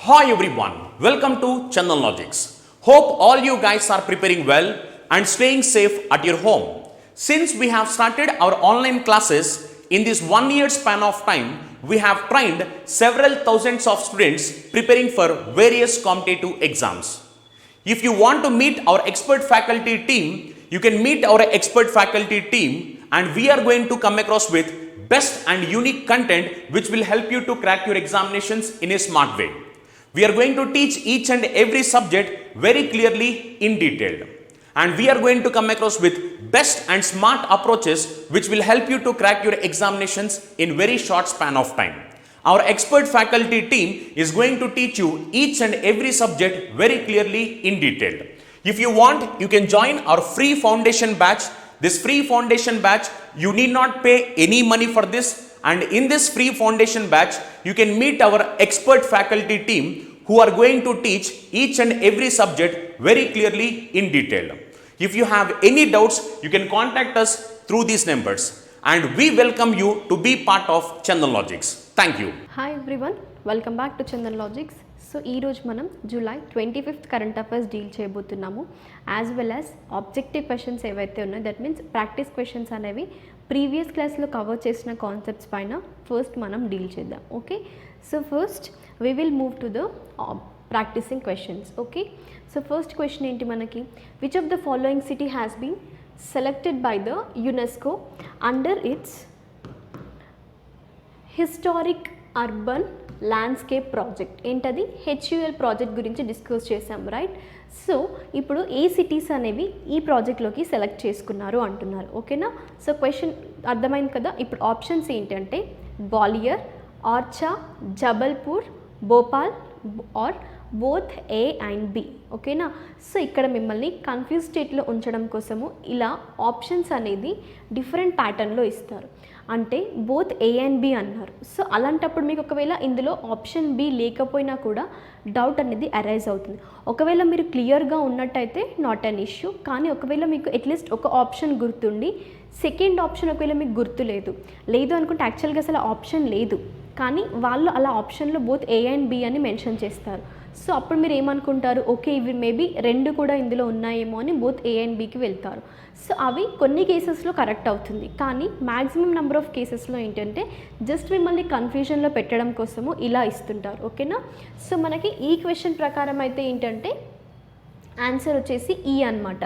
Hi everyone, welcome to Chandan Logics. Hope all you guys are preparing well and staying safe at your home. Since we have started our online classes in this 1 year span of time, we have trained several thousands of students preparing for various competitive exams. If you want to meet our expert faculty team, you can meet our expert faculty team and we are going to come across with best and unique content which will help you to crack your examinations in a smart way. We are going to teach each and every subject very clearly in detail. And we are going to come across with best and smart approaches which will help you to crack your examinations in very short span of time. Our expert faculty team is going to teach you each and every subject very clearly in detail. If you want, you can join our free foundation batch. This free foundation batch, you need not pay any money for this, and in this free foundation batch, you can meet our expert faculty team who are going to teach each and every subject very clearly in detail. If you have any doubts, you can contact us through these numbers, and we welcome you to be part of Chandan Logics. Thank you. Hi everyone, welcome back to Chandan Logics. So ఈరోజు మనం July 25th current affairs deal చేయబోతున్నాము, as well as objective questions ఏవైతే ఉన్నాయో, that means practice questions అనేవి previous క్లాస్లో cover చేసిన concepts పైన first మనం డీల్ చేద్దాం. Okay, so first we will move to the practicing questions. Okay, so first question ఏంటి మనకి, which of the following city has been selected by the UNESCO under its historic urban landscape project. ఏంటది? HUL project గురించి discuss చేసాం, right? So ఇప్పుడు ఏ cities అనేవి ఈ ప్రాజెక్ట్లోకి select చేసుకున్నారు అంటున్నారు. ఓకేనా? సో క్వశ్చన్ అర్థమైంది కదా. ఇప్పుడు ఆప్షన్స్ ఏంటంటే Gwalior, Orchha, Jabalpur, Bhopal or both A and B. ఓకేనా? సో ఇక్కడ మిమ్మల్ని కన్ఫ్యూజ్ స్టేట్లో ఉంచడం కోసము ఇలా ఆప్షన్స్ అనేది డిఫరెంట్ ప్యాటర్న్లో ఇస్తారు. అంటే బోత్ A అండ్ B అన్నారు. సో అలాంటప్పుడు మీకు ఒకవేళ ఇందులో ఆప్షన్ B లేకపోయినా కూడా డౌట్ అనేది అరైజ్ అవుతుంది. ఒకవేళ మీరు క్లియర్గా ఉన్నట్టయితే నాట్ అన్ ఇష్యూ, కానీ ఒకవేళ మీకు అట్లీస్ట్ ఒక ఆప్షన్ గుర్తుండి సెకండ్ ఆప్షన్ ఒకవేళ మీకు గుర్తు లేదు అనుకుంటే యాక్చువల్గా అసలు ఆప్షన్ లేదు, కానీ వాళ్ళు అలా ఆప్షన్లో బోత్ A అండ్ B అని మెన్షన్ చేస్తారు. సో అప్పుడు మీరు ఏమనుకుంటారు, ఓకే ఇవి మేబీ రెండు కూడా ఇందులో ఉన్నాయేమో అని బోత్ A అండ్ Bకి వెళ్తారు. సో అవి కొన్ని కేసెస్లో కరెక్ట్ అవుతుంది, కానీ మ్యాక్సిమం నెంబర్ ఆఫ్ కేసెస్లో ఏంటంటే జస్ట్ మిమ్మల్ని కన్ఫ్యూజన్లో పెట్టడం కోసము ఇలా ఇస్తుంటారు. ఓకేనా? సో మనకి ఈ క్వశ్చన్ ప్రకారం అయితే ఏంటంటే ఆన్సర్ వచ్చేసి ఈ అనమాట.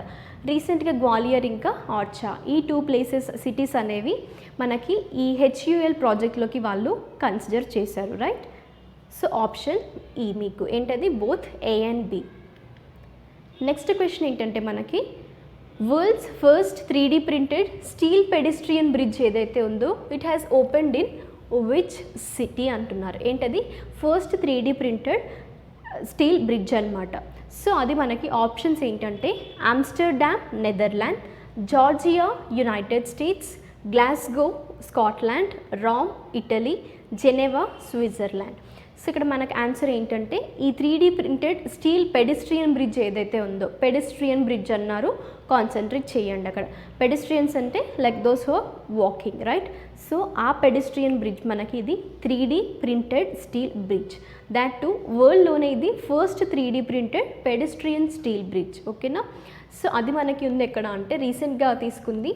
రీసెంట్గా గ్వాలియర్ ఇంకా ఆర్చా ఈ 2 సిటీస్ అనేవి మనకి ఈ HUL ప్రాజెక్ట్లోకి వాళ్ళు కన్సిడర్ చేశారు, రైట్? సో ఆప్షన్ ఈ మీకు ఏంటది, both A and B. Next question ఏంటంటే మనకి world's first 3D printed steel pedestrian bridge ఏదైతే ఉందో it has opened in which city అంటున్నారు. ఏంటది? First 3D printed steel bridge అనమాట. సో అది మనకి ఆప్షన్స్ ఏంటంటే Amsterdam Netherland, Georgia United States, Glasgow Scotland, Rome Italy, Geneva Switzerland. So ఇక్కడ మనకు ఆన్సర్ ఏంటంటే ఈ 3D printed steel pedestrian bridge ఏదైతే ఉందో, పెడెస్ట్రియన్ బ్రిడ్జ్ అన్నారు, కాన్సన్ట్రేట్ చేయండి అక్కడ. పెడెస్ట్రియన్స్ అంటే like those who are walking, right? So ఆ పెడెస్ట్రియన్ బ్రిడ్జ్ మనకి ఇది 3D printed steel bridge, that too వరల్డ్లోనే ఇది first 3D printed pedestrian steel bridge. ఓకేనా? సో అది మనకి ఉంది ఎక్కడ అంటే రీసెంట్గా తీసుకుంది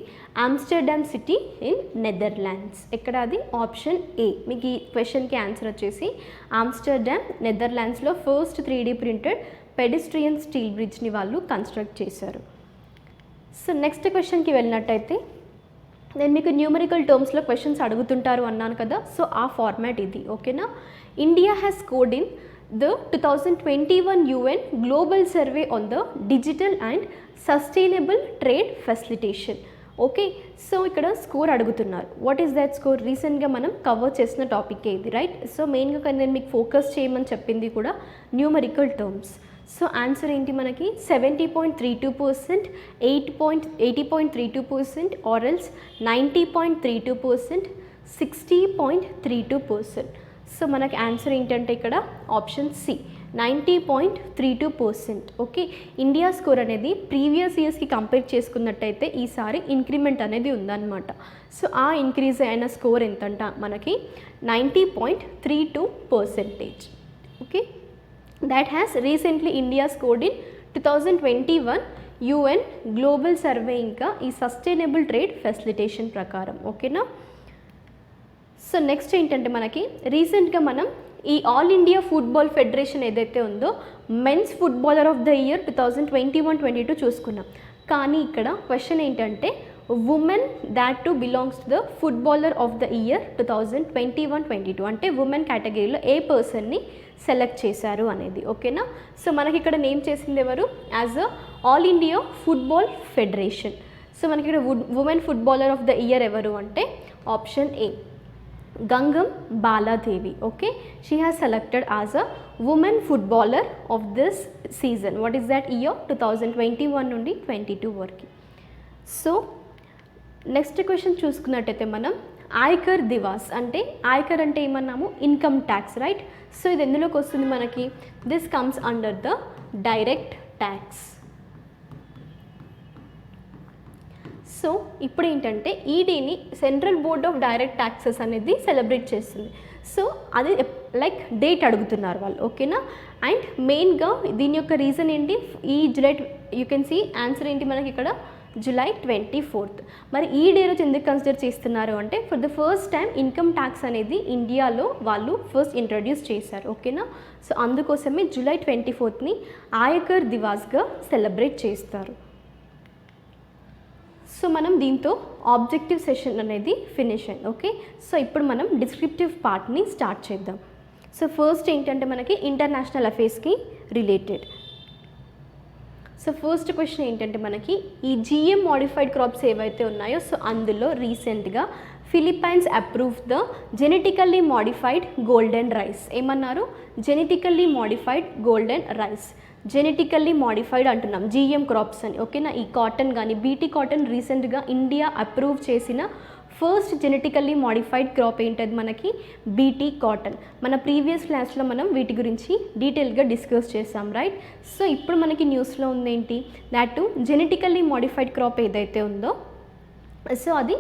ఆమ్స్టర్డామ్ సిటీ ఇన్ నెదర్లాండ్స్. ఎక్కడ? అది ఆప్షన్ A. మీకు ఈ క్వశ్చన్కి ఆన్సర్ వచ్చేసి ఆమ్స్టర్డామ్ నెదర్లాండ్స్లో first 3D printed pedestrian steel బ్రిడ్జ్ని వాళ్ళు కన్స్ట్రక్ట్ చేశారు. సో నెక్స్ట్ క్వశ్చన్కి వెళ్ళినట్టయితే నేను మీకు న్యూమరికల్ టర్మ్స్లో క్వశ్చన్స్ అడుగుతుంటారు అన్నాను కదా, సో ఆ ఫార్మాట్ ఇది. ఓకేనా? India has scored in the 2021 UN Global Survey on the Digital and Sustainable Trade Facilitation. Okay, so ఇక్కడ స్కోర్ అడుగుతున్నారు. What is that score? రీసెంట్గా మనం కవర్ చేసిన టాపిక్ ఇది, రైట్? సో మెయిన్గా నేను మీకు ఫోకస్ చేయమని చెప్పింది కూడా న్యూమరికల్ టర్మ్స్. సో ఆన్సర్ ఏంటి మనకి 70.32%, 80.32% ఆర్ ఎల్స్ 90.32%, 60.32%. సో మనకి ఆన్సర్ ఏంటంటే ఇక్కడ option C 90.32%. Okay, India score అనేది ప్రీవియస్ ఇయర్స్కి కంపేర్ చేసుకున్నట్టయితే ఈసారి ఇంక్రిమెంట్ అనేది ఉందన్నమాట. సో ఆ ఇంక్రీజ్ అయిన స్కోర్ ఎంతంట మనకి 90.32%. Okay, that has recently India scored in 2021 UN global survey ఇంకా ఈ సస్టైనబుల్ ట్రేడ్ ఫెసిలిటేషన్ ప్రకారం. ఓకేనా. సో నెక్స్ట్ ఏంటంటే మనకి రీసెంట్గా మనం ఈ ఆల్ ఇండియా ఫుట్బాల్ ఫెడరేషన్ ఏదైతే ఉందో men's footballer of the year 2021-22 చూసుకున్నాం. కానీ ఇక్కడ క్వశ్చన్ ఏంటంటే women that to belongs to the footballer of the year 2021-22 అంటే ఉమెన్ కేటగిరీలో ఏ పర్సన్ని సెలెక్ట్ చేశారు అనేది. ఓకేనా. సో మనకి ఇక్కడ నేమ్ చేసింది ఎవరు, as a all India football federation. So మనకి ఇక్కడ women footballer of the year ఎవరు అంటే option A Gangam Baladevi. Okay, she has selected as a women footballer of this season. What is that year 2021 నుండి 22 వరకు. సో నెక్స్ట్ క్వశ్చన్ చూసుకున్నట్టయితే మనం ఆయకర్ దివాస్ అంటే ఆయకర్ అంటే ఏమన్నాము, ఇన్కమ్ ట్యాక్స్, రైట్. సో ఇది ఎందులోకి వస్తుంది మనకి, this comes under the direct tax. So ఇప్పుడు ఏంటంటే ఈ డేని central board of direct taxes అనేది సెలబ్రేట్ చేస్తుంది. సో అది లైక్ డేట్ అడుగుతున్నారు వాళ్ళు. ఓకేనా. అండ్ మెయిన్గా దీని యొక్క రీజన్ ఏంటి, ఈ July you can see answer ఏంటి మనకి ఇక్కడ జూలై 24th. మరి ఈ డే రోజు ఎందుకు కన్సిడర్ చేస్తున్నారు అంటే for the first time income tax అనేది ఇండియాలో వాళ్ళు ఫస్ట్ ఇంట్రడ్యూస్ చేశారు. ఓకేనా. సో అందుకోసమే జూలై 24th ఆయకర్ దివాస్గా సెలబ్రేట్ చేస్తారు. సో మనం దీంతో ఆబ్జెక్టివ్ సెషన్ అనేది ఫినిష్ అయింది. ఓకే. సో ఇప్పుడు మనం డిస్క్రిప్టివ్ పార్ట్ని స్టార్ట్ చేద్దాం. సో ఫస్ట్ ఏంటంటే మనకి ఇంటర్నేషనల్ అఫేర్స్కి రిలేటెడ్. సో ఫస్ట్ క్వశ్చన్ ఏంటంటే మనకి ఈ జిఎం మోడిఫైడ్ క్రాప్స్ ఏవైతే ఉన్నాయో సో అందులో రీసెంట్గా Philippines approve the genetically modified golden rice. ఏమన్నారు, genetically modified golden rice. Genetically modified అంటున్నాం జిఎం క్రాప్స్ అని. ఓకేనా. ఈ కాటన్ కానీ బీటీ కాటన్ రీసెంట్గా ఇండియా అప్రూవ్ చేసిన ఫస్ట్ జెనెటికల్లీ మోడిఫైడ్ క్రాప్ ఏంటది మనకి బీటీ కాటన్. మన ప్రీవియస్ క్లాస్లో మనం వీటి గురించి డీటెయిల్గా డిస్కస్ చేసాం, రైట్. సో ఇప్పుడు మనకి న్యూస్లో ఉందేంటి, దాట్ జెనెటికల్లీ మోడిఫైడ్ క్రాప్ ఏదైతే ఉందో సో అది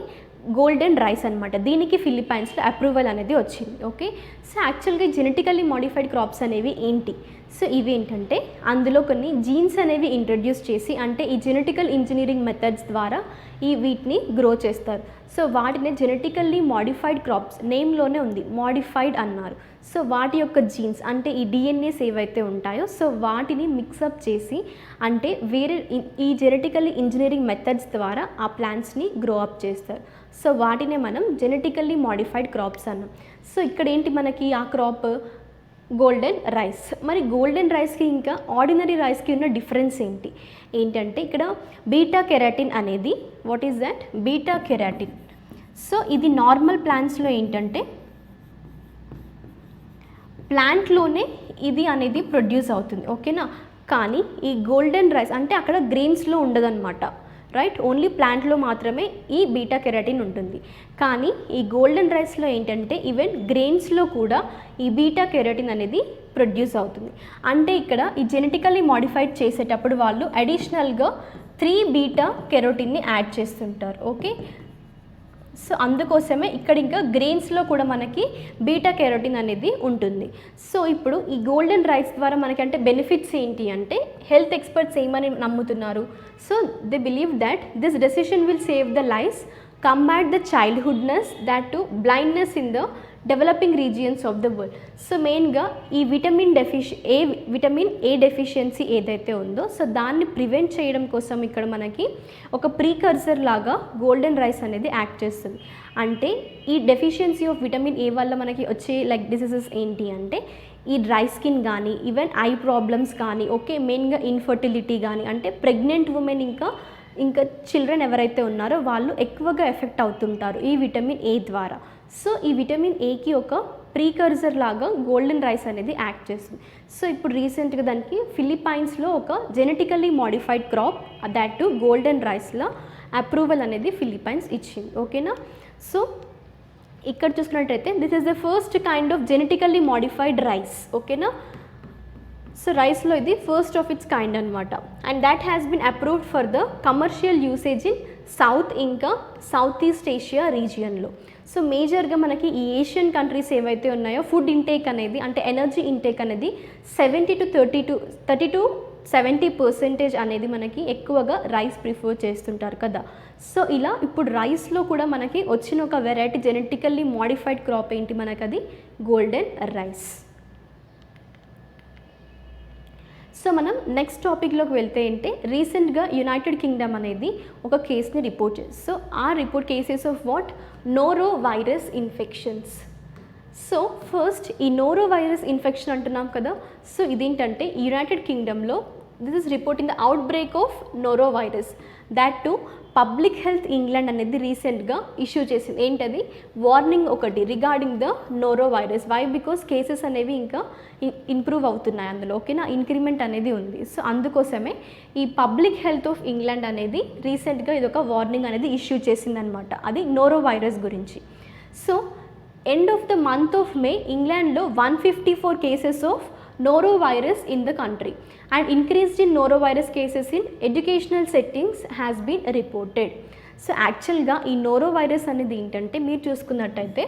గోల్డెన్ రైస్ అనమాట. దీనికి ఫిలిప్పైన్స్లో అప్రూవల్ అనేది వచ్చింది. ఓకే. సో యాక్చువల్గా జెనెటికల్లీ మోడిఫైడ్ క్రాప్స్ అనేవి ఏంటి, సో ఇవి ఏంటంటే అందులో కొన్ని జీన్స్ అనేవి ఇంట్రడ్యూస్ చేసి అంటే ఈ జెనెటికల్ ఇంజనీరింగ్ మెథడ్స్ ద్వారా వీటిని గ్రో చేస్తారు. సో వాటిని జెనెటికల్లీ మోడిఫైడ్ క్రాప్స్ నేమ్లోనే ఉంది, మోడిఫైడ్ అన్నారు. సో వాటి యొక్క జీన్స్ అంటే ఈ డిఎన్ఏస్ ఏవైతే ఉంటాయో సో వాటిని మిక్సప్ చేసి అంటే వేరే ఈ జెనెటికల్లీ ఇంజనీరింగ్ మెథడ్స్ ద్వారా ఆ ప్లాంట్స్ని గ్రో అప్ చేస్తారు. సో వాటినే మనం జెనెటికల్లీ మోడిఫైడ్ క్రాప్స్ అన్నాం. సో ఇక్కడ ఏంటి మనకి ఆ క్రాప్ గోల్డెన్ రైస్. మరి గోల్డెన్ రైస్కి ఇంకా ఆర్డినరీ రైస్కి ఉన్న డిఫరెన్స్ ఏంటంటే ఇక్కడ బీటా కెరాటిన్ అనేది, what is that, beta keratin. So ఇది నార్మల్ ప్లాంట్స్లో ఏంటంటే ప్లాంట్లోనే ఇది అనేది ప్రొడ్యూస్ అవుతుంది. ఓకేనా. కానీ ఈ గోల్డెన్ రైస్ అంటే అక్కడ గ్రెయిన్స్లో ఉండదన్నమాట, రైట్. ఓన్లీ ప్లాంట్లో మాత్రమే ఈ బీటా కెరాటిన్ ఉంటుంది. కానీ ఈ గోల్డెన్ రైస్లో ఏంటంటే ఈవెన్ గ్రెయిన్స్లో కూడా ఈ బీటా కెరాటిన్ అనేది ప్రొడ్యూస్ అవుతుంది. అంటే ఇక్కడ ఈ జెనెటికల్లీ మోడిఫైడ్ చేసేటప్పుడు వాళ్ళు అడిషనల్గా 3 బీటా కెరోటిన్ని యాడ్ చేస్తుంటారు. ఓకే. సో అందుకోసమే ఇక్కడ ఇంకా గ్రెయిన్స్లో కూడా మనకి బీటా కెరోటిన్ అనేది ఉంటుంది. సో ఇప్పుడు ఈ గోల్డెన్ రైస్ ద్వారా మనకి అంటే బెనిఫిట్స్ ఏంటి అంటే హెల్త్ ఎక్స్పర్ట్స్ ఏమని నమ్ముతున్నారు, so they believe that this decision will save the lifes, combat the childhoodness, that to blindness in the developing regions of the world. So మెయిన్గా ఈ విటమిన్ ఏ డెఫిషియన్సీ ఏదైతే ఉందో సో దాన్ని prevent చేయడం కోసం ఇక్కడ మనకి ఒక ప్రీకర్సర్ లాగా గోల్డెన్ రైస్ అనేది యాక్ట్ చేస్తుంది. అంటే ఈ డెఫిషియన్సీ ఆఫ్ విటమిన్ ఏ వల్ల మనకి వచ్చే లైక్ డిసీజెస్ ఏంటి అంటే ఈ డ్రై స్కిన్ కానీ ఈవెన్ ఐ ప్రాబ్లమ్స్ కానీ, ఓకే, మెయిన్గా ఇన్ఫర్టిలిటీ కానీ అంటే ప్రెగ్నెంట్ ఉమెన్ ఇంకా చిల్డ్రన్ ఎవరైతే ఉన్నారో వాళ్ళు ఎక్కువగా ఎఫెక్ట్ అవుతుంటారు ఈ విటమిన్ ఏ ద్వారా. సో ఈ విటమిన్ ఏకి ఒక ప్రీకర్సర్ లాగా గోల్డెన్ రైస్ అనేది యాక్ట్ చేస్తుంది. సో ఇప్పుడు రీసెంట్గా దానికి ఫిలిప్పైన్స్లో ఒక genetically modified crop that to golden రైస్లో అప్రూవల్ అనేది ఫిలిప్పైన్స్ ఇచ్చింది. ఓకేనా. సో ఇక్కడ చూసుకున్నట్టయితే this is the first kind of genetically modified rice. ఓకేనా. సో రైస్లో ఇది ఫస్ట్ ఆఫ్ ఇట్స్ కైండ్ అనమాట. And that has been approved for the commercial usage in south ఇంకా సౌత్ ఈస్ట్ ఏషియా రీజియన్లో. సో మేజర్గా మనకి ఈ ఏషియన్ కంట్రీస్ ఏవైతే ఉన్నాయో ఫుడ్ ఇంటేక్ అనేది అంటే ఎనర్జీ ఇంటేక్ అనేది 70% అనేది మనకి ఎక్కువగా రైస్ ప్రిఫర్ చేస్తుంటారు కదా. సో ఇలా ఇప్పుడు రైస్లో కూడా మనకి వచ్చిన ఒక వెరైటీ జెనెటికల్లీ మోడిఫైడ్ క్రాప్ ఏంటి మనకి, అది గోల్డెన్ రైస్. సో మనం నెక్స్ట్ టాపిక్లోకి వెళ్తే ఏంటి, రీసెంట్గా యునైటెడ్ కింగ్డమ్ అనేది ఒక కేస్ని రిపోర్ట్ చేసి, సో ఆ report cases of what, norovirus infections. So first ఈ నోరో వైరస్ ఇన్ఫెక్షన్ అంటున్నాం కదా. సో ఇదేంటంటే యునైటెడ్ కింగ్డమ్లో this is reporting the outbreak of norovirus. That too public health England అనేది రీసెంట్గా ఇష్యూ చేసింది. ఏంటది, వార్నింగ్ ఒకటి regarding the norovirus. Why, because cases అనేవి ఇంకా ఇంప్రూవ్ అవుతున్నాయి అందులో, ఓకేనా, ఇంక్రిమెంట్ అనేది ఉంది. సో అందుకోసమే ఈ పబ్లిక్ హెల్త్ ఆఫ్ ఇంగ్లాండ్ అనేది రీసెంట్గా ఇది ఒక వార్నింగ్ అనేది ఇష్యూ చేసిందనమాట, అది నోరో వైరస్ గురించి. So end of the month of May ఇంగ్లాండ్లో 154 cases of norovirus in the country and increased in norovirus cases in educational settings has been reported. So యాక్చువల్గా ఈ నోరోవైరస్ అనేది ఏంటంటే మీరు చూసుకున్నట్టయితే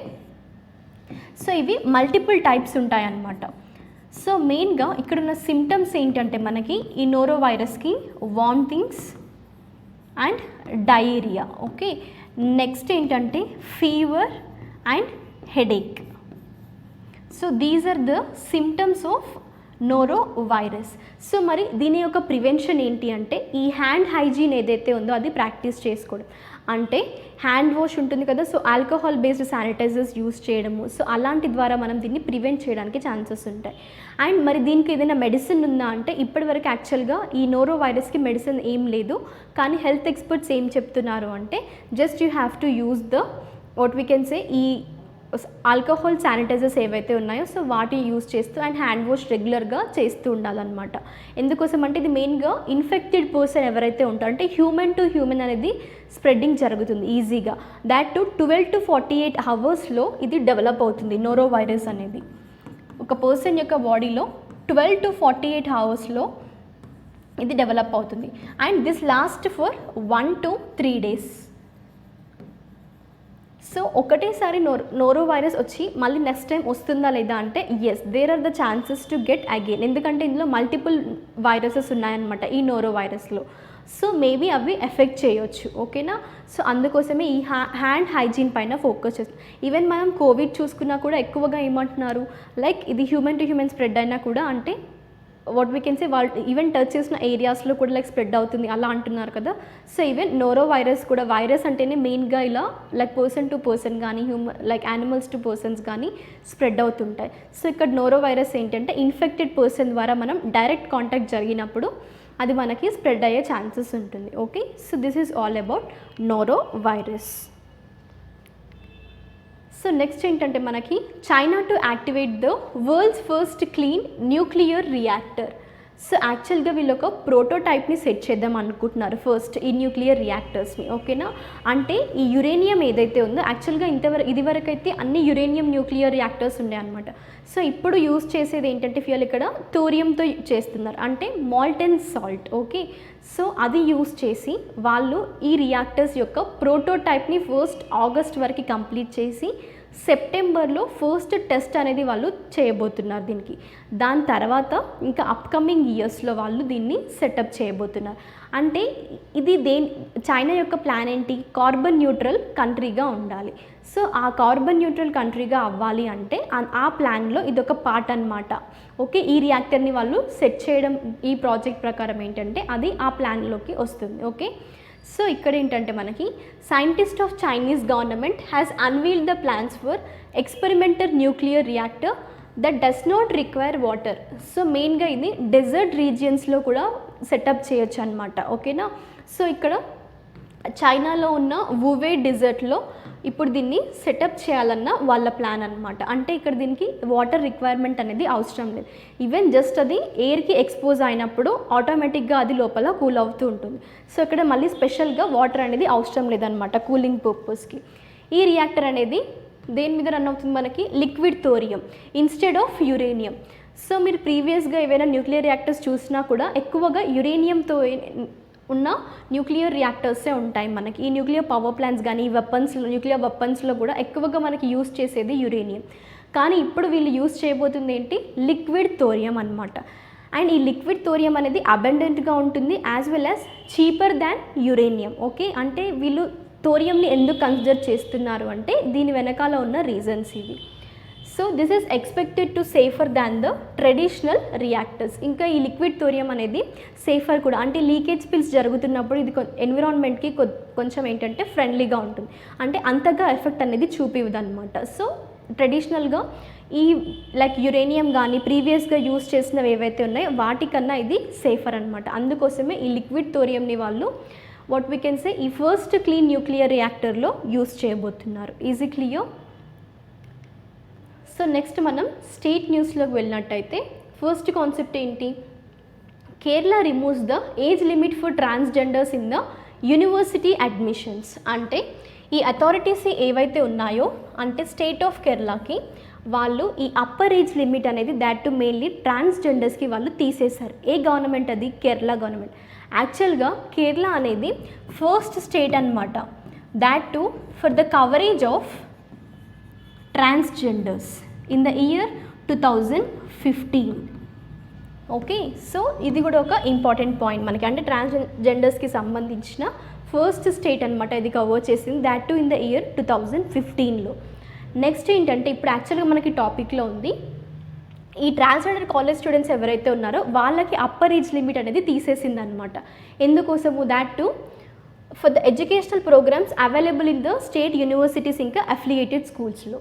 సో ఇవి మల్టిపుల్ టైప్స్ ఉంటాయన్నమాట. సో మెయిన్గా ఇక్కడున్న సిమ్టమ్స్ ఏంటంటే మనకి ఈ నోరోవైరస్కి vomitings and diarrhoea, okay. Next ఏంటంటే fever and headache. So these are the symptoms of norovirus. సో మరి దీని యొక్క ప్రివెన్షన్ ఏంటి అంటే ఈ హ్యాండ్ హైజీన్ ఏదైతే ఉందో అది ప్రాక్టీస్ చేసుకోవడం. అంటే హ్యాండ్ వాష్ ఉంటుంది కదా, so alcohol based sanitizers use చేయడము, సో అలాంటి ద్వారా మనం దీన్ని ప్రివెంట్ చేయడానికి ఛాన్సెస్ ఉంటాయి. అండ్ మరి దీనికి ఏదైనా మెడిసిన్ ఉందా అంటే ఇప్పటివరకు యాక్చువల్గా ఈ నోరో వైరస్కి మెడిసిన్ ఏం లేదు. కానీ హెల్త్ ఎక్స్పర్ట్స్ ఏం చెప్తున్నారు అంటే just you have to use the what we can సే ఈ ఆల్కహాల్ శానిటైజర్స్ ఏవైతే ఉన్నాయో సో వాటి యూజ్ చేస్తూ అండ్ హ్యాండ్ వాష్ రెగ్యులర్గా చేస్తూ ఉండాలన్నమాట. ఎందుకోసం అంటే ఇది మెయిన్గా ఇన్ఫెక్టెడ్ పర్సన్ ఎవరైతే ఉంటారో అంటే హ్యూమన్ టు హ్యూమన్ అనేది స్ప్రెడ్డింగ్ జరుగుతుంది ఈజీగా. దాట్ టు 12 to 48 అవర్స్లో ఇది డెవలప్ అవుతుంది నోరో వైరస్ అనేది. ఒక పర్సన్ యొక్క బాడీలో 12 to 48 అవర్స్లో ఇది డెవలప్ అవుతుంది. And this last for 1 to 3 days. So ఒకటేసారి నోరో వైరస్ వచ్చి మళ్ళీ నెక్స్ట్ టైం వస్తుందా లేదా అంటే yes, there are the chances to get again. ఎందుకంటే ఇందులో మల్టిపుల్ వైరసెస్ ఉన్నాయన్నమాట ఈ నోరో వైరస్లో. సో మేబీ అవి ఎఫెక్ట్ చేయొచ్చు, ఓకేనా. సో అందుకోసమే ఈ హ్యాండ్ హైజీన్ పైన ఫోకస్ చేస్తాం. ఈవెన్ మనం కోవిడ్ చూసుకున్నా కూడా ఎక్కువగా ఏమంటున్నారు, లైక్ ఇది హ్యూమన్ టు హ్యూమన్ స్ప్రెడ్ అయినా కూడా అంటే వాట్ వీ కెన్ సే వాళ్ళు ఈవెన్ టచ్ చేసిన ఏరియాస్లో కూడా లైక్ స్ప్రెడ్ అవుతుంది అలా అంటున్నారు కదా. సో ఈవెన్ నోరో వైరస్ కూడా, వైరస్ అంటేనే మెయిన్గా ఇలా లైక్ పర్సన్ టు పర్సన్ కానీ లైక్ యానిమల్స్ టు పర్సన్స్ కానీ స్ప్రెడ్ అవుతుంటాయి. సో ఇక్కడ నోరో వైరస్ ఏంటంటే ఇన్ఫెక్టెడ్ పర్సన్ ద్వారా మనం డైరెక్ట్ కాంటాక్ట్ జరిగినప్పుడు అది మనకి స్ప్రెడ్ అయ్యే ఛాన్సెస్ ఉంటుంది, okay. So this is all about noro virus. So next ఏంటంటే మనకి China to activate the world's first clean nuclear reactor. So యాక్చువల్గా వీళ్ళు ఒక ప్రోటోటైప్ని సెట్ చేద్దాం అనుకుంటున్నారు ఫస్ట్ ఈ న్యూక్లియర్ రియాక్టర్స్ని, ఓకేనా. అంటే ఈ యురేనియం ఏదైతే ఉందో యాక్చువల్గా ఇదివరకు అయితే అన్ని యురేనియం న్యూక్లియర్ రియాక్టర్స్ ఉండే అనమాట. సో ఇప్పుడు యూజ్ చేసేది ఏంటంటే ఫ్యూయల్ ఇక్కడ థోరియంతో చేస్తున్నారు, అంటే మాల్టెన్ సాల్ట్, ఓకే. సో అది యూజ్ చేసి వాళ్ళు ఈ రియాక్టర్స్ యొక్క ప్రోటోటైప్ని ఫస్ట్ ఆగస్ట్ వరకు కంప్లీట్ చేసి సెప్టెంబర్లో ఫస్ట్ టెస్ట్ అనేది వాళ్ళు చేయబోతున్నారు దీనికి. దాని తర్వాత ఇంకా అప్కమింగ్ ఇయర్స్లో వాళ్ళు దీన్ని సెటప్ చేయబోతున్నారు. అంటే ఇది చైనా యొక్క ప్లాన్ ఏంటి, కార్బన్ న్యూట్రల్ కంట్రీగా ఉండాలి. సో ఆ కార్బన్ న్యూట్రల్ కంట్రీగా అవ్వాలి అంటే ఆ ప్లాన్లో ఇదొక పార్ట్ అనమాట, ఓకే. ఈ రియాక్టర్ని వాళ్ళు సెట్ చేయడం ఈ ప్రాజెక్ట్ ప్రకారం ఏంటంటే అది ఆ ప్లాన్లోకి వస్తుంది, ఓకే. సో ఇక్కడ ఏంటంటే మనకి scientist of Chinese government has unveiled the plans for experimental nuclear reactor that does not require water. So మెయిన్గా ఇది డెజర్ట్ రీజియన్స్లో కూడా సెటప్ చేయొచ్చు అనమాట, ఓకేనా. సో ఇక్కడ చైనాలో ఉన్న వువే డిజర్ట్లో ఇప్పుడు దీన్ని సెటప్ చేయాలన్న వాళ్ళ ప్లాన్ అనమాట. అంటే ఇక్కడ దీనికి వాటర్ రిక్వైర్మెంట్ అనేది అవసరం లేదు. ఈవెన్ జస్ట్ అది ఎయిర్కి ఎక్స్పోజ్ అయినప్పుడు ఆటోమేటిక్గా అది లోపల కూల్ అవుతూ ఉంటుంది. సో ఇక్కడ మళ్ళీ స్పెషల్గా వాటర్ అనేది అవసరం లేదనమాట కూలింగ్ పర్పస్కి. ఈ రియాక్టర్ అనేది దేని మీద రన్ అవుతుంది మనకి, liquid thorium instead of uranium. So మీరు ప్రీవియస్గా ఏవైనా న్యూక్లియర్ రియాక్టర్స్ చూసినా కూడా ఎక్కువగా యురేనియంతో ఉన్న న్యూక్లియర్ రియాక్టర్సే ఉంటాయి మనకి. ఈ న్యూక్లియర్ పవర్ ప్లాంట్స్ కానీ న్యూక్లియర్ వెపన్స్లో కూడా ఎక్కువగా మనకి యూస్ చేసేది యురేనియం. కానీ ఇప్పుడు వీళ్ళు యూస్ చేయబోతుంది ఏంటి, లిక్విడ్ థోరియం అనమాట. అండ్ ఈ లిక్విడ్ థోరియం అనేది అబండెంట్గా ఉంటుంది యాజ్ వెల్ యాజ్ చీపర్ దాన్ యురేనియం. ఓకే, అంటే వీళ్ళు థోరియంని ఎందుకు కన్సిడర్ చేస్తున్నారు అంటే దీని వెనకాల ఉన్న రీజన్స్ ఇవి. So this is expected to safer than the traditional reactors. ఇంకా ఈ లిక్విడ్ థోరియం అనేది సేఫర్ కూడా, అంటే లీకేజ్ స్పిల్స్ జరుగుతున్నప్పుడు ఇది ఎన్విరాన్మెంట్కి కొంచెం ఏంటంటే ఫ్రెండ్లీగా ఉంటుంది, అంటే అంతగా ఎఫెక్ట్ అనేది చూపివ్వదు అనమాట. సో ట్రెడిషనల్గా ఈ లైక్ యురేనియం కానీ ప్రీవియస్గా యూస్ చేసినవి ఏవైతే ఉన్నాయో వాటికన్నా ఇది సేఫర్ అనమాట. అందుకోసమే ఈ లిక్విడ్ థోరియంని వాళ్ళు వాట్ వీ కెన్ సే ఈ ఫస్ట్ క్లీన్ న్యూక్లియర్ రియాక్టర్లో యూస్ చేయబోతున్నారు. Easy clear? సో నెక్స్ట్ మనం స్టేట్ న్యూస్లోకి వెళ్ళినట్టయితే ఫస్ట్ కాన్సెప్ట్ ఏంటి, Kerala removes the age limit for transgenders in the university admissions. అంటే ఈ అథారిటీస్ ఏవైతే ఉన్నాయో అంటే స్టేట్ ఆఫ్ కేరళకి వాళ్ళు ఈ అప్పర్ ఏజ్ లిమిట్ అనేది దాట్ టు మెయిన్లీ ట్రాన్స్జెండర్స్కి వాళ్ళు తీసేశారు. ఏ గవర్నమెంట్ అది, కేరళ గవర్నమెంట్. యాక్చువల్గా కేరళ అనేది ఫస్ట్ స్టేట్ అనమాట that too for the coverage of transgenders in the year 2015. Okay, so ఇది కూడా ఒక ఇంపార్టెంట్ పాయింట్ మనకి, అంటే ట్రాన్స్జెండర్స్కి సంబంధించిన ఫస్ట్ స్టేట్ అనమాట ఇది కవర్ చేసింది, that too in the year 2015లో. నెక్స్ట్ ఏంటంటే ఇప్పుడు యాక్చువల్గా మనకి టాపిక్లో ఉంది ఈ ట్రాన్స్జెండర్ కాలేజ్ స్టూడెంట్స్ ఎవరైతే ఉన్నారో వాళ్ళకి అప్పర్ ఏజ్ లిమిట్ అనేది తీసేసింది అనమాట. ఎందుకోసము, that too for the educational programmes available in the state universities ఇంకా అఫిలియేటెడ్ స్కూల్స్లో.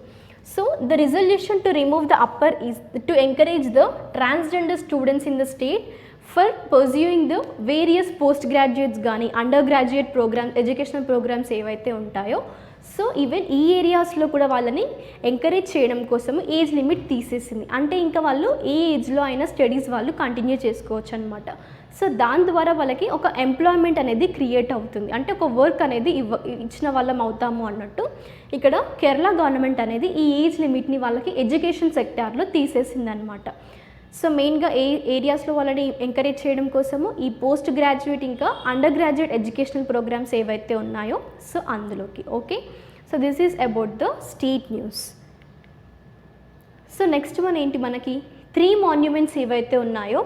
So the resolution to remove the upper is to encourage the transgender students in the state for pursuing the various postgraduates కానీ undergraduate programs, educational programs ఏవైతే ఉంటాయో so even ఈ ఏరియాస్లో కూడా వాళ్ళని encourage చేయడం కోసం ఏజ్ లిమిట్ తీసేసింది. అంటే ఇంకా వాళ్ళు ఏ ఏజ్లో అయినా స్టడీస్ వాళ్ళు కంటిన్యూ చేసుకోవచ్చు అనమాట. సో దాని ద్వారా వాళ్ళకి ఒక ఎంప్లాయ్మెంట్ అనేది క్రియేట్ అవుతుంది, అంటే ఒక వర్క్ అనేది ఇచ్చిన వాళ్ళం అవుతాము అన్నట్టు. ఇక్కడ కేరళ గవర్నమెంట్ అనేది ఈ ఏజ్ లిమిట్ని వాళ్ళకి ఎడ్యుకేషన్ సెక్టార్లో తీసేసింది అనమాట. సో మెయిన్గా ఏ ఏరియాస్లో వాళ్ళని ఎంకరేజ్ చేయడం కోసము ఈ పోస్ట్ గ్రాడ్యుయేట్ ఇంకా అండర్ గ్రాడ్యుయేట్ ఎడ్యుకేషనల్ ప్రోగ్రామ్స్ ఏవైతే ఉన్నాయో సో అందులోకి. Okay, so this is about the state news. So next one ఏంటి, మనకి 3 మాన్యుమెంట్స్ ఏవైతే ఉన్నాయో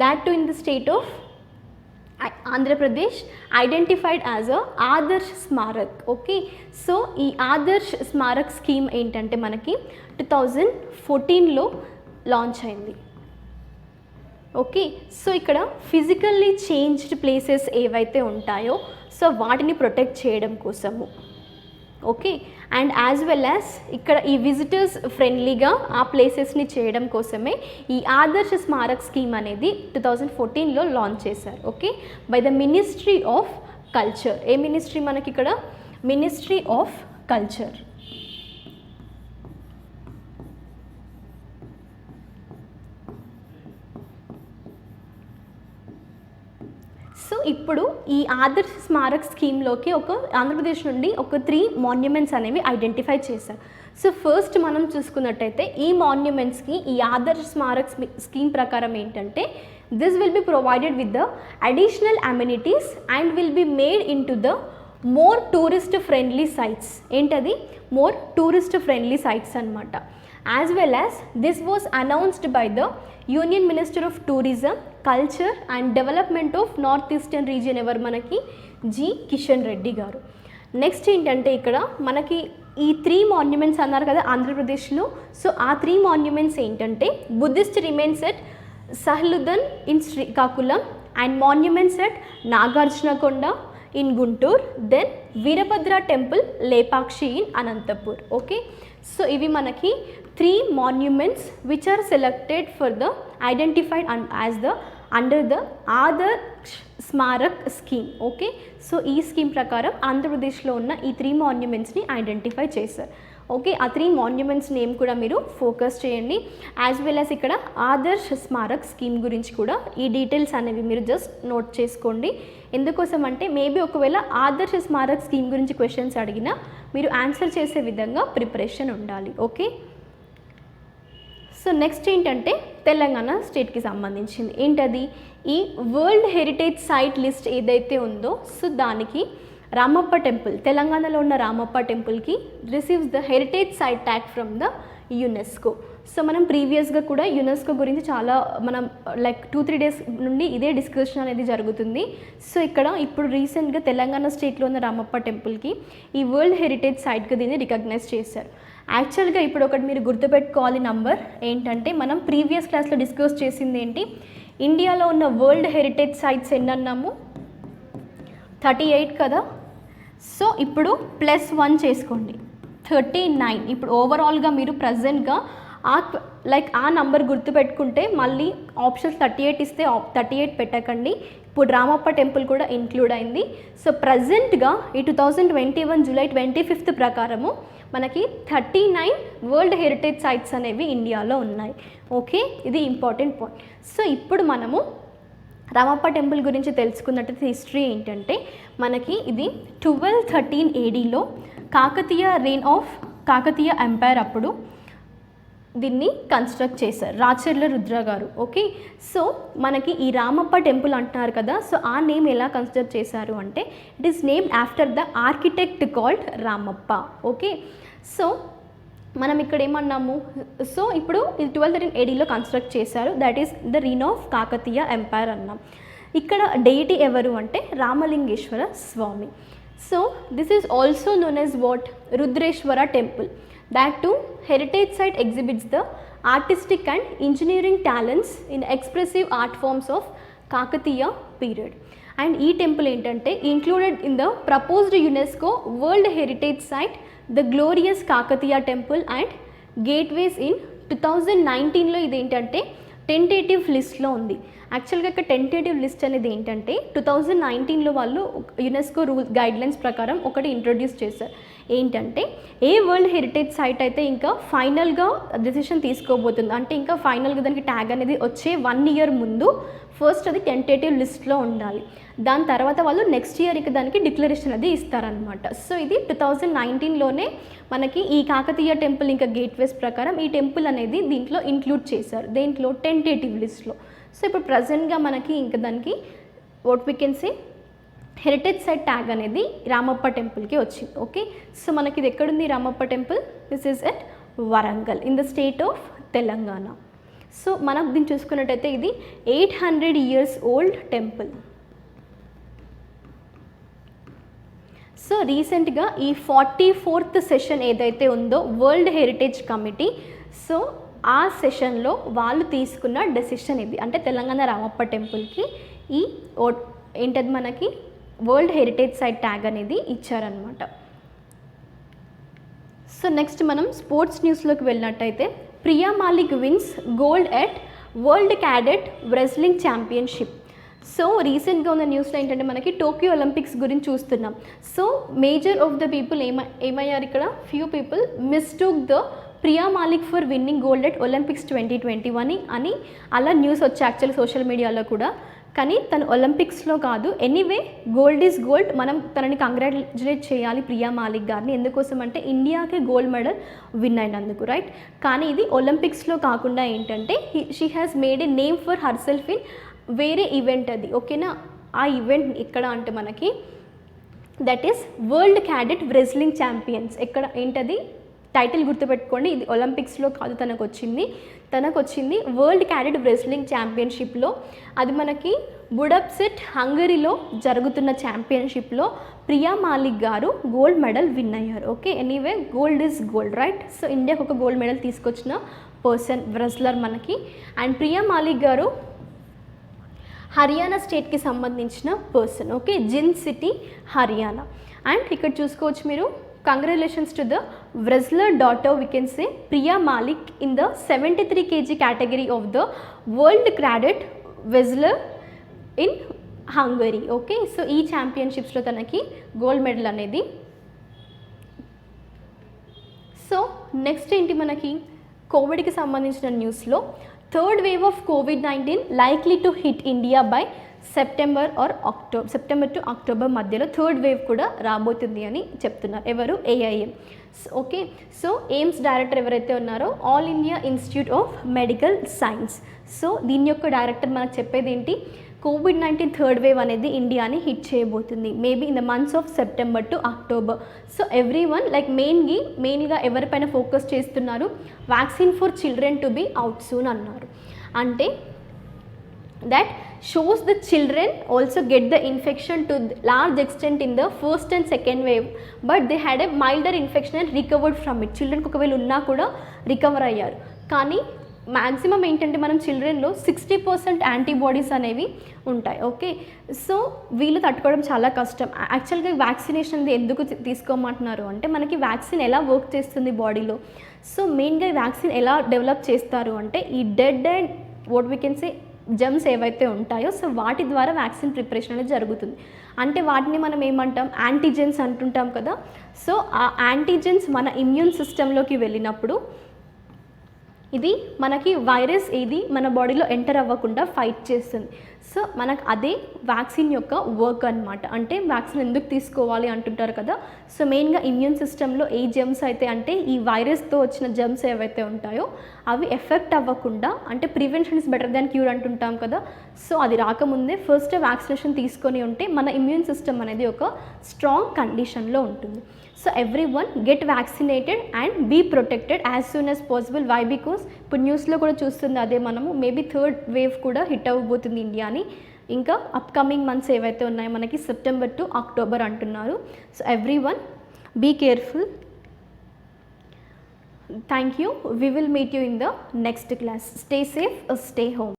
that too in the state of Andhra Pradesh identified as a Adarsh Smarak. Okay, so ఈ ఆదర్శ్ స్మారక్ స్కీమ్ ఏంటంటే మనకి 2014లో లాంచ్ అయింది. ఓకే, సో ఇక్కడ ఫిజికల్లీ చేంజ్డ్ ప్లేసెస్ ఏవైతే ఉంటాయో సో వాటిని ప్రొటెక్ట్ చేయడం కోసము. Okay, and as well as ఇక్కడ ఈ విజిటర్స్ ఫ్రెండ్లీగా ఆ ప్లేసెస్ని చేయడం కోసమే ఈ ఆదర్శ స్మారక్ స్కీమ్ అనేది 2014లో లాంచ్ చేశారు. Okay, by the ministry of culture. A ministry మనకి ఇక్కడ, మినిస్ట్రీ ఆఫ్ కల్చర్. సో ఇప్పుడు ఈ ఆదర్శ స్మారక్ స్కీమ్లోకి ఆంధ్రప్రదేశ్ నుండి ఒక 3 మాన్యుమెంట్స్ అనేవి ఐడెంటిఫై చేశారు. సో ఫస్ట్ మనం చూసుకున్నట్టయితే ఈ మాన్యుమెంట్స్కి ఈ ఆదర్శ స్మారక్ స్కీమ్ ప్రకారం ఏంటంటే this will be provided with the additional amenities and will be made in to the more tourist friendly sites. ఏంటది, మోర్ టూరిస్ట్ ఫ్రెండ్లీ సైట్స్ అనమాట. As well as this was announced by the Union Minister of Tourism, Culture and Development of North Eastern Region ఎవరు మనకి G Kishan Reddy గారు. Next ఏంటంటే ఇక్కడ మనకి ఈ 3 monuments అన్నారు కదా ఆంధ్రప్రదేశ్లో. సో ఆ 3 మాన్యుమెంట్స్ ఏంటంటే Buddhist remains at Salihundam in Srikakulam and monuments at Nagarjunakonda in Guntur, then Veerabhadra temple Lepakshi in Anantapur. Okay, so ఇవి మనకి 3 monuments which are selected for the identified as the under the Adarsh Smarak scheme. Okay, so ఈ స్కీమ్ ప్రకారం ఆంధ్రప్రదేశ్లో ఉన్న ఈ 3 మాన్యుమెంట్స్ని ఐడెంటిఫై చేశారు. ఓకే, ఆ 3 మాన్యుమెంట్స్ నేమ్ కూడా మీరు ఫోకస్ చేయండి. యాజ్ వెల్ యాజ్ ఇక్కడ ఆదర్శ్ స్మారక్ స్కీమ్ గురించి కూడా ఈ డీటెయిల్స్ అనేవి మీరు జస్ట్ నోట్ చేసుకోండి. ఎందుకోసం అంటే మేబీ ఒకవేళ ఆదర్శ స్మారక్ స్కీమ్ గురించి క్వశ్చన్స్ అడిగినా మీరు ఆన్సర్ చేసే విధంగా ప్రిపరేషన్ ఉండాలి. ఓకే, సో నెక్స్ట్ ఏంటంటే తెలంగాణ స్టేట్కి సంబంధించింది ఏంటది, ఈ వరల్డ్ హెరిటేజ్ సైట్ లిస్ట్ ఏదైతే ఉందో సో దానికి రామప్ప టెంపుల్, తెలంగాణలో ఉన్న రామప్ప టెంపుల్కి receives the heritage site tag from the UNESCO. So మనం ప్రీవియస్గా కూడా యునెస్కో గురించి చాలా మనం లైక్ 2-3 డేస్ నుండి ఇదే డిస్కషన్ అనేది జరుగుతుంది. సో ఇక్కడ ఇప్పుడు రీసెంట్గా తెలంగాణ స్టేట్లో ఉన్న రామప్ప టెంపుల్కి ఈ వరల్డ్ హెరిటేజ్ సైట్గా దీన్ని రికగ్నైజ్ చేశారు. యాక్చువల్గా ఇప్పుడు ఒకటి మీరు గుర్తుపెట్టుకోవాలి నంబర్ ఏంటంటే, మనం ప్రీవియస్ క్లాస్లో డిస్కస్ చేసింది ఏంటి, ఇండియాలో ఉన్న వరల్డ్ హెరిటేజ్ సైట్స్ ఎన్ని అన్నాము, 38 కదా. సో ఇప్పుడు +1 చేసుకోండి, 39. ఇప్పుడు ఓవరాల్గా మీరు ప్రజెంట్గా ఆ నంబర్ గుర్తుపెట్టుకుంటే మళ్ళీ ఆప్షన్స్ 38 ఇస్తే 38 పెట్టకండి. ఇప్పుడు రామప్ప టెంపుల్ కూడా ఇంక్లూడ్ అయింది. సో ప్రజెంట్గా ఈ 2021 జూలై 25 ప్రకారము మనకి 39 వరల్డ్ హెరిటేజ్ సైట్స్ అనేవి ఇండియాలో ఉన్నాయి. ఓకే, ఇది ఇంపార్టెంట్ పాయింట్. సో ఇప్పుడు మనము రామప్ప టెంపుల్ గురించి తెలుసుకున్నట్టు హిస్టరీ ఏంటంటే, మనకి ఇది 1213 ADలో Kakatiya reign of Kakatiya empire అప్పుడు దీన్ని కన్స్ట్రక్ట్ చేశారు రాచర్ల రుద్ర గారు. ఓకే, సో మనకి ఈ రామప్ప టెంపుల్ అంటున్నారు కదా, సో ఆ నేమ్ ఎలా కన్స్ట్రక్ట్ చేశారు అంటే it is named after the architect called Ramappa. Okay, so మనం ఇక్కడ ఏమన్నాము, సో ఇప్పుడు ఇది 1213 ADలో కన్స్ట్రక్ట్ చేశారు, that is the reign of Kakatiya empire అన్నాం. ఇక్కడ డెయిటీ ఎవరు అంటే Ramalingeswara Swamy. So this is also known as what, Rudreswara temple. That too, heritage site exhibits the artistic and engineering talents in expressive art forms of Kakatiya period. And ee temple entante included in the proposed UNESCO World Heritage Site, the glorious Kakatiya temple and gateways in 2019 లో ఇది ఏంటంటే tentative లిస్ట్లో ఉంది. యాక్చువల్గా ఇక్కడ tentative list అనేది ఏంటంటే 2019లో వాళ్ళు యునెస్కో రూల్స్ గైడ్లైన్స్ ప్రకారం ఒకటి ఇంట్రొడ్యూస్ చేశారు. ఏంటంటే ఏ వరల్డ్ హెరిటేజ్ సైట్ అయితే ఇంకా ఫైనల్గా డెసిషన్ తీసుకోబోతుంది అంటే ఇంకా ఫైనల్గా దానికి ట్యాగ్ అనేది వచ్చే 1 ఇయర్ ముందు ఫస్ట్ అది టెంటేటివ్ లిస్ట్లో ఉండాలి. దాని తర్వాత వాళ్ళు నెక్స్ట్ ఇయర్ ఇక దానికి డిక్లరేషన్ అది ఇస్తారనమాట. సో ఇది 2019లోనే మనకి ఈ కాకతీయ టెంపుల్ ఇంకా గేట్వేస్ ప్రకారం ఈ టెంపుల్ అనేది దీంట్లో ఇంక్లూడ్ చేశారు, దేంట్లో టెంటేటివ్ లిస్ట్లో. సో ఇప్పుడు ప్రజెంట్గా మనకి ఇంకా దానికి what we can say heritage site tag అనేది రామప్ప టెంపుల్కి వచ్చింది. ఓకే, సో మనకి ఇది ఎక్కడుంది Ramappa temple, this is at Warangal in the state of Telangana. So మనం దీన్ని చూసుకున్నట్టయితే ఇది 800 years ఓల్డ్ టెంపుల్. సో రీసెంట్గా ఈ 44th సెషన్ ఏదైతే ఉందో వరల్డ్ హెరిటేజ్ కమిటీ, సో ఆ సెషన్లో వాళ్ళు తీసుకున్న డెసిషన్ ఇది, అంటే తెలంగాణ రామప్ప టెంపుల్కి ఈ ఏంటది మనకి వరల్డ్ హెరిటేజ్ సైట్ ట్యాగ్ అనేది ఇచ్చారనమాట. సో నెక్స్ట్ మనం స్పోర్ట్స్ న్యూస్లోకి వెళ్ళినట్టయితే, Priya Malik wins gold at world cadet wrestling championship. So రీసెంట్గా ఉన్న న్యూస్లో ఏంటంటే మనకి టోక్యో ఒలింపిక్స్ గురించి చూస్తున్నాం. So major of the people ఏమయ్యారు ఇక్కడ, few people mistook the Priya Malik for winning gold at Olympics 2021 అని అలా న్యూస్ వచ్చి యాక్చువల్ సోషల్ మీడియాలో కూడా. కానీ తను ఒలింపిక్స్లో కాదు, ఎనీవే గోల్డ్ ఈజ్ గోల్డ్, మనం తనని కంగ్రాచులేట్ చేయాలి ప్రియా మాలిక్ గారిని. ఎందుకోసం అంటే ఇండియాకి గోల్డ్ మెడల్ విన్ అయినందుకు, రైట్. కానీ ఇది ఒలింపిక్స్లో కాకుండా ఏంటంటే she has made A name for her self in వేరే ఈవెంట్ అది. ఓకేనా, ఆ ఈవెంట్ ఎక్కడ అంటే మనకి that is world cadet wrestling champions. ఎక్కడ ఏంటది టైటిల్ గుర్తుపెట్టుకోండి, ఇది ఒలింపిక్స్లో కాదు తనకు వచ్చింది వరల్డ్ క్యాడెట్ రెజ్లింగ్ ఛాంపియన్షిప్లో. అది మనకి బుడపెస్ట్ హంగరీలో జరుగుతున్న ఛాంపియన్షిప్లో ప్రియా మాలిక్ గారు గోల్డ్ మెడల్ విన్ అయ్యారు. Okay, anyway gold is gold, right. So ఇండియాకి ఒక గోల్డ్ మెడల్ తీసుకొచ్చిన పర్సన్ రెజ్లర్ మనకి. అండ్ ప్రియా మాలిక్ గారు హర్యానా స్టేట్కి సంబంధించిన person. Okay, Jind city Haryana. And ఇక్కడ చూసుకోవచ్చు మీరు, congratulations to the wrestler daughter, we can say Priya Malik in the 73 kg category of the world cadet wrestler in Hungary. Okay, so ఈ ఛాంపియన్షిప్స్లో తనకి గోల్డ్ మెడల్ అనేది. సో నెక్స్ట్ ఏంటి మనకి కోవిడ్కి సంబంధించిన న్యూస్లో third wave of COVID-19 likely to hit India by September to October మధ్యలో third wave కూడా రాబోతుంది అని చెప్తున్నారు. ఎవరు? AIM. Okay, so AIIMS director ఎవరైతే ఉన్నారో all India institute of medical science. So దీని యొక్క డైరెక్టర్ మనకు చెప్పేది ఏంటి? కోవిడ్-19 థర్డ్ వేవ్ అనేది ఇండియాని హిట్ చేయబోతుంది maybe in the months of September to October. So every one like మెయిన్గా ఎవరిపైన ఫోకస్ చేస్తున్నారు? Vaccine for children to be out soon అన్నారు. అంటే that shows the children also get the infection to large extent in the first and second wave, but they had a milder infection and recovered from it. చిల్డ్రన్కి ఒకవేళ ఉన్నా కూడా recover అయ్యారు. కానీ maximum ఏంటంటే మనం చిల్డ్రన్లో 60% antibodies అనేవి ఉంటాయి. ఓకే, సో వీళ్ళు తట్టుకోవడం చాలా కష్టం. యాక్చువల్గా వ్యాక్సినేషన్ ఎందుకు తీసుకోమంటున్నారు అంటే మనకి వ్యాక్సిన్ ఎలా వర్క్ చేస్తుంది బాడీలో. సో మెయిన్గా ఈ వ్యాక్సిన్ ఎలా డెవలప్ చేస్తారు అంటే ఈ dead and what we can say gems ఏవైతే ఉంటాయో సో వాటి ద్వారా వ్యాక్సిన్ ప్రిపరేషన్ అనేది జరుగుతుంది. అంటే వాటిని మనం ఏమంటాం? యాంటీజెన్స్ అంటుంటాం కదా. సో ఆ యాంటీజెన్స్ మన ఇమ్యూన్ సిస్టంలోకి వెళ్ళినప్పుడు ఇది మనకి వైరస్ ఏది మన బాడీలో ఎంటర్ అవ్వకుండా ఫైట్ చేస్తుంది. సో మనకు అదే వ్యాక్సిన్ యొక్క వర్క్ అనమాట. అంటే వ్యాక్సిన్ ఎందుకు తీసుకోవాలి అంటుంటారు కదా. సో మెయిన్గా ఇమ్యూన్ సిస్టంలో ఏ జెమ్స్ అయితే అంటే ఈ వైరస్తో వచ్చిన జెమ్స్ ఏవైతే ఉంటాయో అవి ఎఫెక్ట్ అవ్వకుండా, అంటే prevention is better than cure అంటుంటాం కదా. సో అది రాకముందే ఫస్ట్ వ్యాక్సినేషన్ తీసుకొని ఉంటే మన ఇమ్యూన్ సిస్టమ్ అనేది ఒక స్ట్రాంగ్ కండిషన్లో ఉంటుంది. So every one get vaccinated and be protected as soon as possible. Why? Because ఇప్పుడు న్యూస్లో కూడా చూస్తుంది అదే మనము మేబీ థర్డ్ వేవ్ కూడా హిట్ అవ్వబోతుంది ఇండియా అని. ఇంకా అప్కమింగ్ మంత్స్ ఏవైతే ఉన్నాయో మనకి సెప్టెంబర్ టు అక్టోబర్ అంటున్నారు. So every one be careful. Thank you. We will meet you in the next class. Stay safe, stay home.